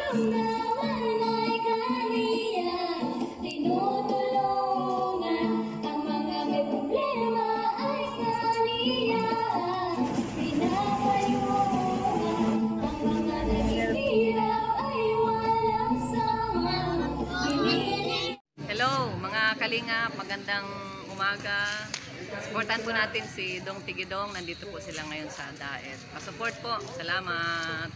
naman ay kaniya, tinutulungan. Ang mga may problema ay kaniya, pinapayungan. Ang mga naghihirap ay walang sama. Hello mga kalingap, magandang umaga. Supportan po natin si Dong Tigidong. Nandito po sila ngayon sa Daet. Pasupport po. Salamat.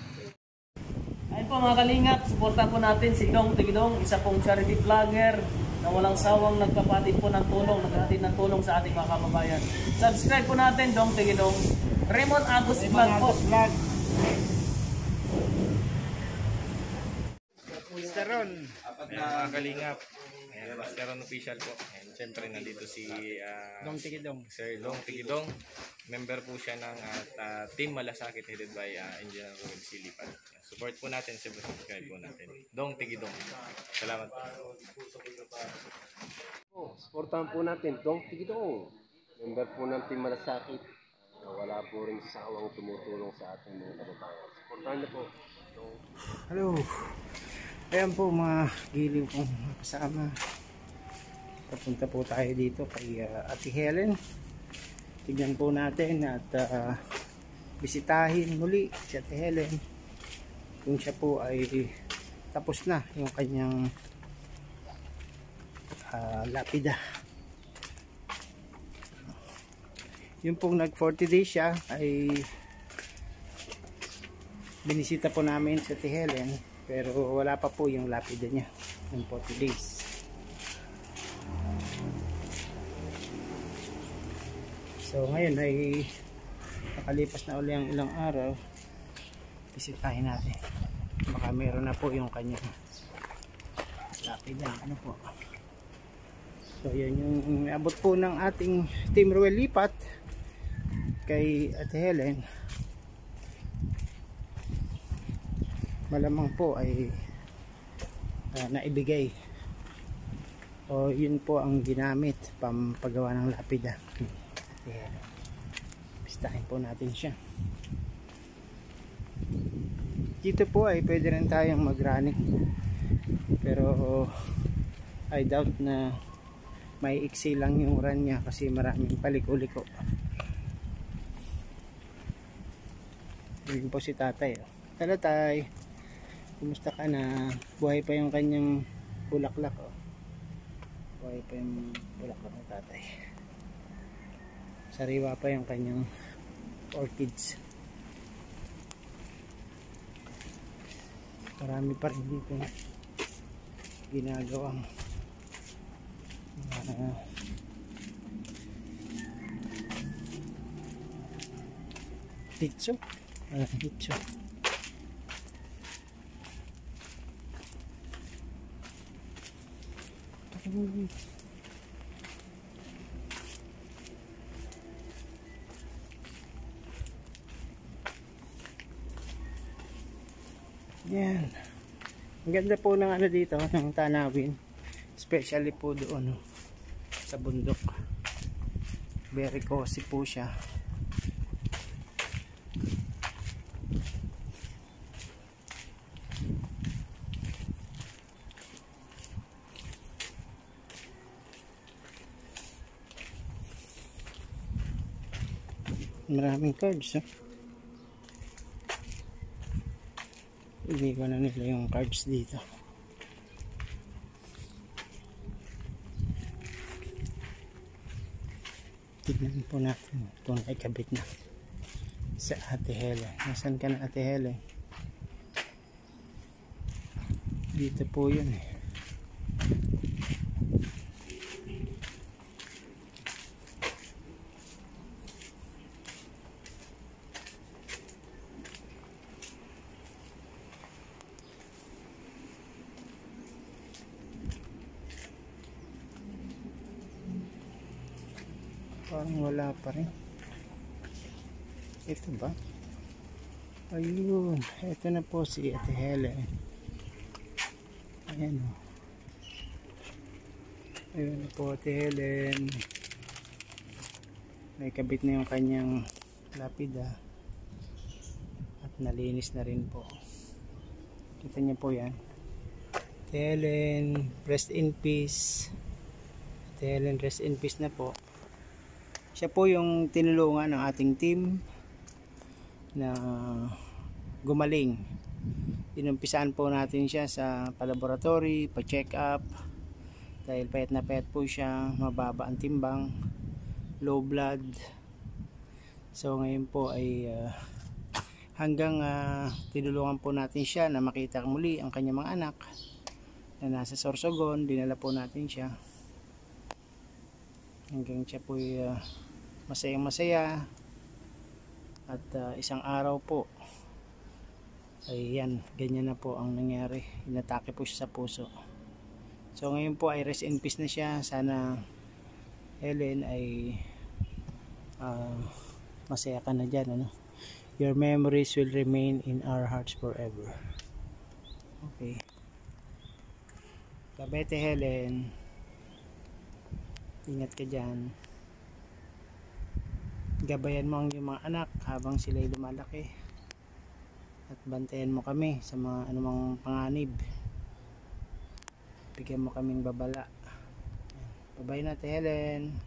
Ayun po mga kalingap, supportan po natin si Dong Tigidong, isa pong charity vlogger na walang sawang nagpapatid po ng tulong, naghatid ng tulong sa ating mga kababayan. Subscribe po natin Dong Tigidong. Raymond Agus Vlog po. Mr. Ron, mga kalingap. Ayan, Mr. Ron official po. Ayan, siyempre nandito si Dong Tigidong. Sir Dong Tigidong. Member po siya ng Team Malasakit headed by Engineer Ruel Silipan. Support po natin, subscribe po natin. Dong Tigidong. Salamat. Supportahan po natin Dong Tigidong. Member po ng Team Malasakit. Wala po rin sawang tumutulong sa ating mga kababayan. Supportahan niyo po. Hello. Ayan po mga giliw kong kasama. Papunta po tayo dito kay Ate Helen. Tignan po natin at bisitahin muli si Ate Helen kung siya po ay tapos na yung kanyang lapida. Yung pong nag 40 days siya ay binisita po namin si Ate Helen, pero wala pa po yung lapida niya yung 40 days. So ngayon ay nakalipas na uli ang ilang araw, bisitahin natin, baka meron na po yung kanyang lapida. Ano po, so yun yung abot po ng ating Team Ruel Lipat kay Ate Helen. Malamang po ay naibigay o yun po ang ginamit pampagawa ng lapida. Bistahin po natin siya. Dito po ay pwede rin tayong mag-running, pero I doubt na may iksi lang yung run niya kasi maraming paliko-liko. Yun po si tatay. Hello tay, kumusta ka na? Buhay pa yung kanyang bulaklak. Buhay pa yung bulaklak ng tatay. Sariwa pa yung kanyang orchids. Marami pa rin dito ginagawang hitso. Hitso. Yan. Ang ganda po ng ano dito, ng tanawin. Especially po doon sa bundok. Very cozy po siya. Maraming cards. Iniwan na nila yung cards dito. Tignan po natin kung naikabit na sa Ate Helen. Nasaan ka na Ate Helen? Dito po yun eh. Parang wala pa rin. Ito ba? Ayun. Ito na po si Ate Helen. Ayan o. Ayun na po Ate Helen. May kabit na yung kanyang lapida. At nalinis na rin po. Kita niyo po yan. Ate Helen, rest in peace. Ate Helen, rest in peace na po. Siya po yung tinulungan ng ating team na gumaling. Inumpisahan po natin siya sa palaboratory, pa-check up. Dahil payat na payat po siya, mababa ang timbang, low blood. So ngayon po ay hanggang tinulungan po natin siya na makita muli ang kanyang mga anak na nasa Sorsogon. Dinala po natin siya hanggang siya po ay masayang masaya. At isang araw po ay yan, ganyan na po ang nangyari. Inatake po siya sa puso. So ngayon po ay rest in peace na siya. Sana Helen ay masaya ka na dyan, ano? Your memories will remain in our hearts forever. Okay. Kabete Helen, ingat ka dyan. Gabayan mo ang iyong mga anak habang sila'y lumalaki. At bantayan mo kami sa mga anumang panganib. Bigyan mo kaming babala. Bye-bye na, Ate Helen.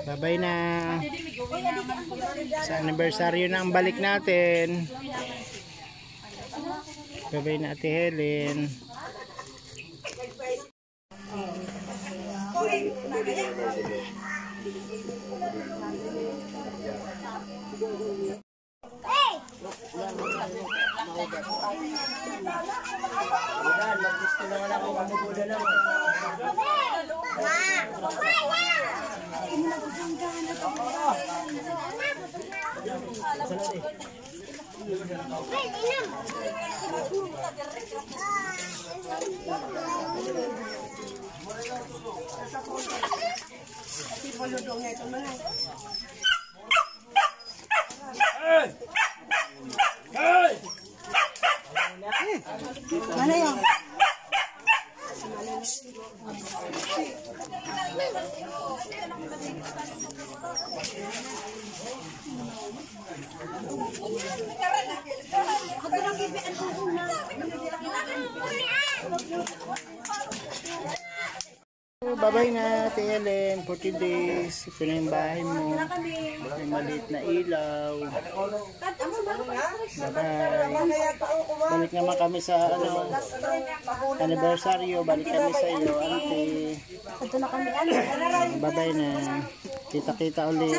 Bye-bye na. Sa anibersaryo na ang balik natin. Bye-bye na, Ate Helen. Mana yun? Bye-bye na, Ate Helen. 14 days. Ito na yung bahay mo. May maliit na ilaw. Bye-bye. Balik naman kami sa anniversary. Balik kami sa iyo, Auntie. Bye-bye na. Kita-kita ulit.